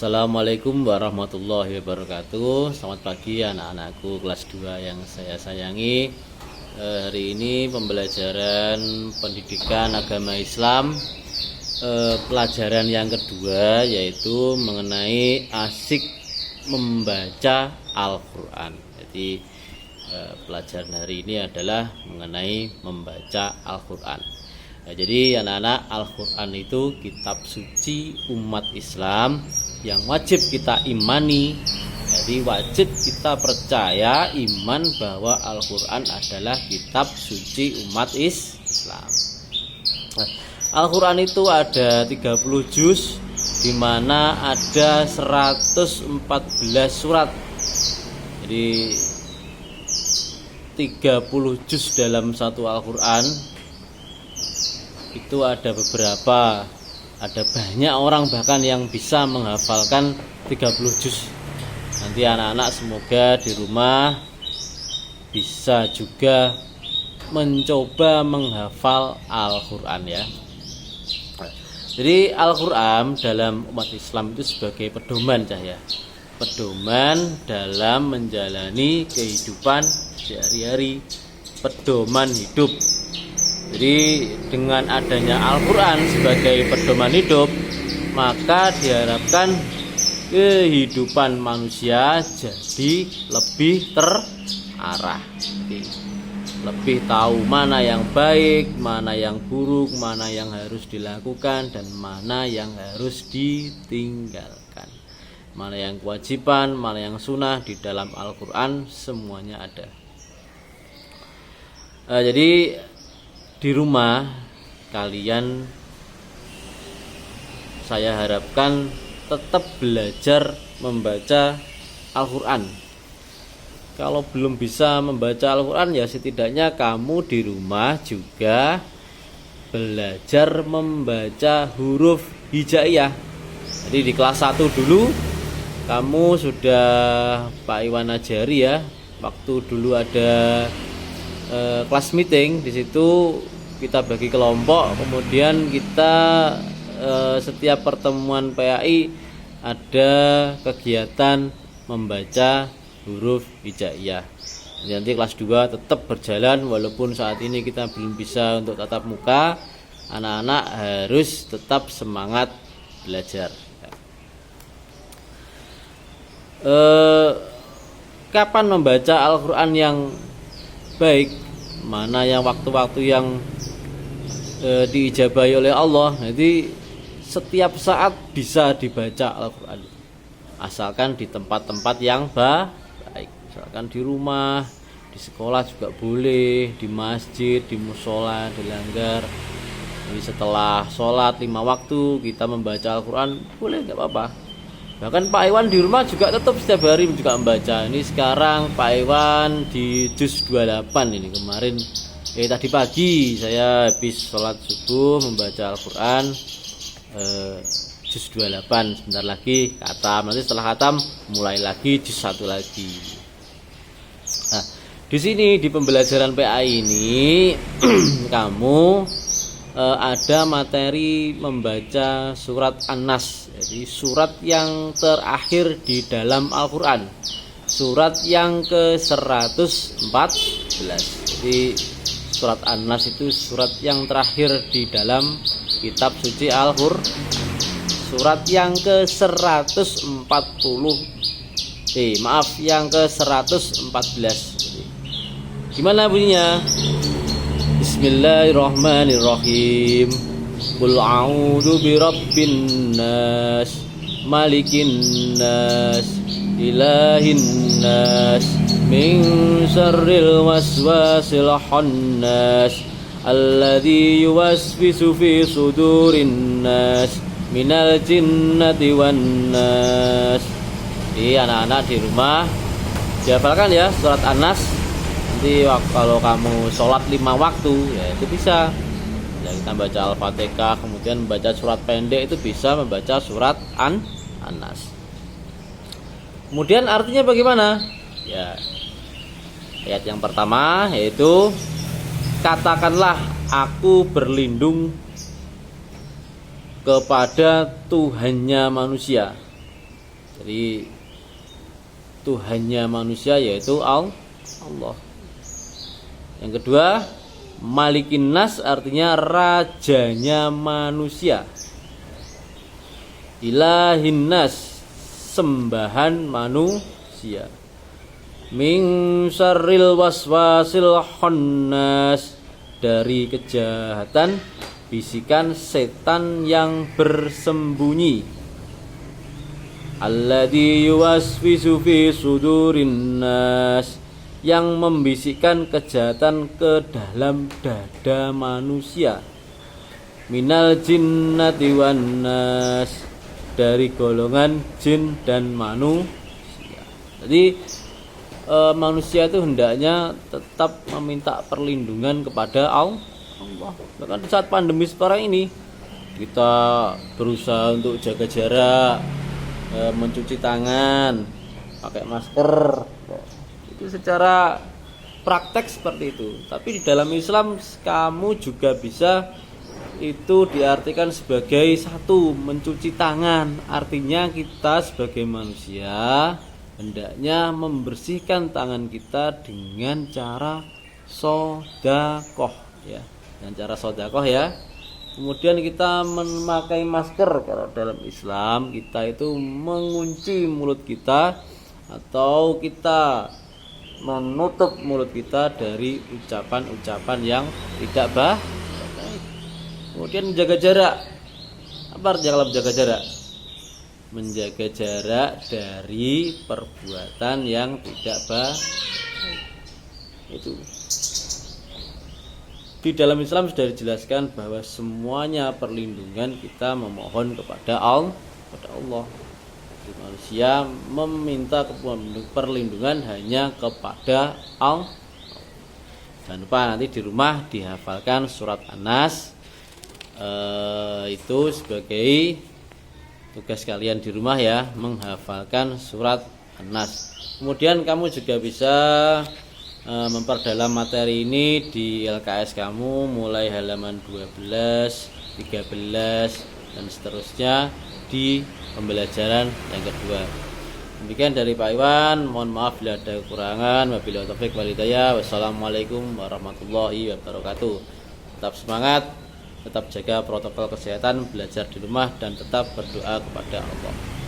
Assalamualaikum warahmatullahi wabarakatuh. Selamat pagi anak-anakku kelas 2 yang saya sayangi. Hari ini pembelajaran pendidikan agama Islam, pelajaran yang kedua, yaitu mengenai asik membaca Al-Quran. Jadi pelajaran hari ini adalah mengenai membaca Al-Quran. Jadi anak-anak, Al-Quran itu kitab suci umat Islam yang wajib kita imani. Jadi wajib kita percaya, iman bahwa Al-Quran adalah kitab suci umat Islam. Al-Quran itu ada 30 juz, di mana ada 114 surat. Jadi 30 juz dalam satu Al-Quran itu ada beberapa, ada banyak orang bahkan yang bisa menghafalkan 30 juz. Nanti anak-anak semoga di rumah bisa juga mencoba menghafal Al-Quran ya. Jadi Al-Quran dalam umat Islam itu sebagai pedoman cahaya, pedoman dalam menjalani kehidupan sehari-hari, pedoman hidup. Jadi dengan adanya Al-Quran sebagai pedoman hidup, maka diharapkan kehidupan manusia jadi lebih terarah, jadi lebih tahu mana yang baik, mana yang buruk, mana yang harus dilakukan, dan mana yang harus ditinggalkan, mana yang kewajiban, mana yang sunnah. Di dalam Al-Quran semuanya ada. Jadi di rumah kalian, saya harapkan tetap belajar membaca Al-Quran. Kalau belum bisa membaca Al-Quran, ya setidaknya kamu di rumah juga belajar membaca huruf hijaiyah. Jadi di kelas 1 dulu kamu sudah Pak Iwan ajari ya. Waktu dulu ada kelas meeting, di situ kita bagi kelompok, kemudian kita setiap pertemuan PAI ada kegiatan membaca huruf hijaiyah. Nanti kelas 2 tetap berjalan, walaupun saat ini kita belum bisa untuk tatap muka. Anak-anak harus tetap semangat belajar. Kapan membaca Al-Quran yang baik, mana yang waktu-waktu yang diijabahi oleh Allah. Jadi setiap saat bisa dibaca Al-Quran, asalkan di tempat-tempat yang baik. Misalkan di rumah, di sekolah juga boleh, di masjid, di musola, di langgar. Jadi setelah sholat 5 waktu kita membaca Al-Quran, boleh, nggak apa-apa. Bahkan Pak Iwan di rumah juga tetap setiap hari juga membaca. Ini sekarang Pak Iwan di juz 28 ini. Kemarin tadi pagi saya habis sholat subuh membaca Al-Quran juz 28. Sebentar lagi khatam. Nanti setelah khatam mulai lagi juz 1 lagi. Nah, di sini di pembelajaran PA ini kamu ada materi membaca surat An-Nas. Jadi surat yang terakhir di dalam Al-Quran, surat yang ke-114. Jadi surat An-Nas itu surat yang terakhir di dalam kitab suci Al-Quran, surat yang ke-140, yang ke-114. Gimana bunyinya? Bismillahirrahmanirrahim. Qul a'udzu birabbin nas, malikin nas, ilahin nas, min syarril waswasil khannas, alladzi yuwaswisu fi sudurin nas, minal jinnati wan nas. Jadi anak-anak di rumah dihafalkan ya surat An-Nas. Nanti kalau kamu sholat 5 waktu ya itu bisa ya, kita baca Al-Fatihah, kemudian membaca surat pendek itu bisa membaca surat An-Nas. Kemudian artinya bagaimana? Ya, ayat yang pertama yaitu katakanlah aku berlindung kepada Tuhannya manusia. Jadi Tuhannya manusia yaitu Allah. Yang kedua, Malikin Nas artinya rajanya manusia. Ilahin Nas, sembahan manusia. Min syarril waswasil khannas, dari kejahatan bisikan setan yang bersembunyi. Alladzi yuwaswisu fi sudurin nas, yang membisikkan kejahatan ke dalam dada manusia. Minal jinnati wan nas, dari golongan jin dan manusia. Jadi manusia itu hendaknya tetap meminta perlindungan kepada Allah. Bahkan di saat pandemi sekarang ini kita berusaha untuk jaga jarak, mencuci tangan, pakai masker. Itu secara praktek seperti itu. Tapi di dalam Islam kamu juga bisa itu diartikan sebagai satu, mencuci tangan. Artinya kita sebagai manusia hendaknya membersihkan tangan kita dengan cara sedekah ya. Dengan cara sedekah ya. Kemudian kita memakai masker. Kalau dalam Islam kita itu mengunci mulut kita atau kita menutup mulut kita dari ucapan-ucapan yang tidak baik. Kemudian menjaga jarak. Apa artinya menjaga jarak? Menjaga jarak dari perbuatan yang tidak baik. Itu di dalam Islam sudah dijelaskan bahwa semuanya perlindungan kita memohon kepada Allah. Jadi manusia meminta perlindungan hanya kepada Allah. Jangan lupa nanti di rumah dihafalkan surat An-Nas. Itu sebagai tugas kalian di rumah ya, menghafalkan surat An-Nas. Kemudian kamu juga bisa memperdalam materi ini di LKS kamu mulai halaman 12, 13 dan seterusnya di pembelajaran yang kedua. Demikian dari Pak Iwan, mohon maaf bila ada kekurangan. Wabillahi taufiq wal hidayah. Wassalamualaikum warahmatullahi wabarakatuh. Tetap semangat, tetap jaga protokol kesehatan, belajar di rumah dan tetap berdoa kepada Allah.